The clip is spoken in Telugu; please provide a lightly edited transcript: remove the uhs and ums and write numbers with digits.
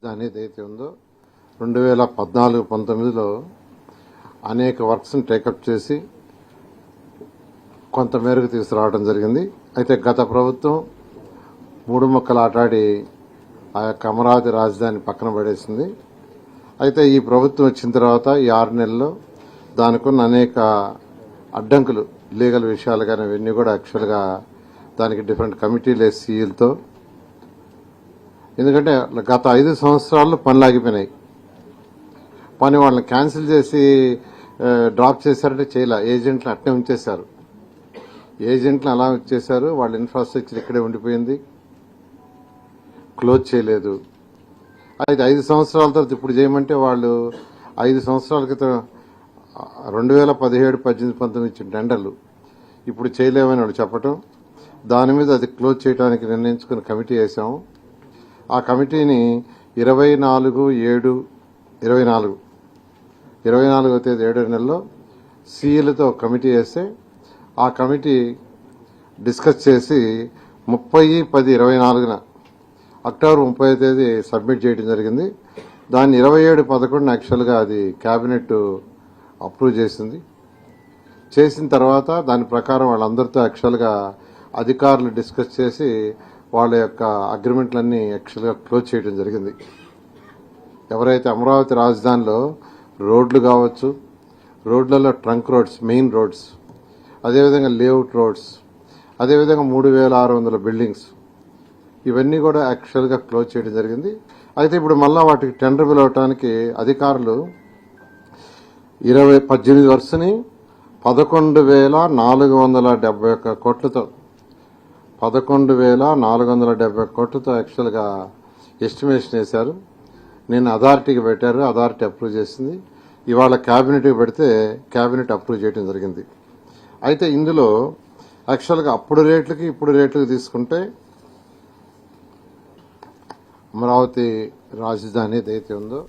దాని ఏదైతే ఉందో 2014-19లో అనేక వర్క్స్ని టేకప్ చేసి కొంత మేరకు తీసుకురావడం జరిగింది. అయితే గత ప్రభుత్వం మూడు ముక్కలు ఆటాడి ఆ యొక్క అమరావతి రాజధాని పక్కన పడేసింది. అయితే ఈ ప్రభుత్వం వచ్చిన తర్వాత ఈ 6 నెలల్లో దానికున్న అనేక అడ్డంకులు, లీగల్ విషయాలు కానీ ఇవన్నీ కూడా యాక్చువల్గా దానికి డిఫరెంట్ కమిటీలు సీఈలతో, ఎందుకంటే గత 5 సంవత్సరాల్లో పనులు ఆగిపోయినాయి. పని వాళ్ళని క్యాన్సిల్ చేసి డ్రాప్ చేశారంటే చేయలే, ఏజెంట్లు అట్నే ఉంచేశారు. ఏజెంట్లు అలా ఉంచేశారు, వాళ్ళ ఇన్ఫ్రాస్ట్రక్చర్ ఇక్కడే ఉండిపోయింది, క్లోజ్ చేయలేదు. అయితే 5 సంవత్సరాల తర్వాత ఇప్పుడు చేయమంటే వాళ్ళు 5 సంవత్సరాల క్రితం 2017, 18, 19 ఇచ్చిన టెండర్లు ఇప్పుడు చేయలేమని వాళ్ళు చెప్పటం, దాని మీద అది క్లోజ్ చేయడానికి నిర్ణయించుకుని కమిటీ వేసాము. ఆ కమిటీని 24వ తేదీ 7వ నెలలో సీఈలతో కమిటీ వేస్తే ఆ కమిటీ డిస్కస్ చేసి 30/10/24 అక్టోబర్ 30వ తేదీ సబ్మిట్ చేయడం జరిగింది. దాన్ని 27/11 యాక్చువల్గా అది క్యాబినెట్ అప్రూవ్ చేసింది. చేసిన తర్వాత దాని ప్రకారం వాళ్ళందరితో యాక్చువల్గా అధికారులు డిస్కస్ చేసి వాళ్ళ యొక్క అగ్రిమెంట్లన్నీ యాక్చువల్గా క్లోజ్ చేయడం జరిగింది. ఎవరైతే అమరావతి రాజధానిలో రోడ్లు కావచ్చు, రోడ్లలో ట్రంక్ రోడ్స్, మెయిన్ రోడ్స్, అదేవిధంగా లేఅవుట్ రోడ్స్, అదేవిధంగా 3600 బిల్డింగ్స్, ఇవన్నీ కూడా యాక్చువల్గా క్లోజ్ చేయడం జరిగింది. అయితే ఇప్పుడు మళ్ళా వాటికి టెండర్ పిలవటానికి అధికారులు 18 వర్షని 11,471 కోట్లతో 11,470 కోట్లతో యాక్చువల్గా ఎస్టిమేషన్ వేశారు. నేను అథారిటీకి పెట్టారు, అథారిటీ అప్రూవ్ చేసింది. ఇవాళ క్యాబినెట్కి పెడితే క్యాబినెట్ అప్రూవ్ చేయడం జరిగింది. అయితే ఇందులో యాక్చువల్గా అప్పుడు రేట్లకి ఇప్పుడు రేట్లకి తీసుకుంటే అమరావతి రాజధాని ఏదైతే ఉందో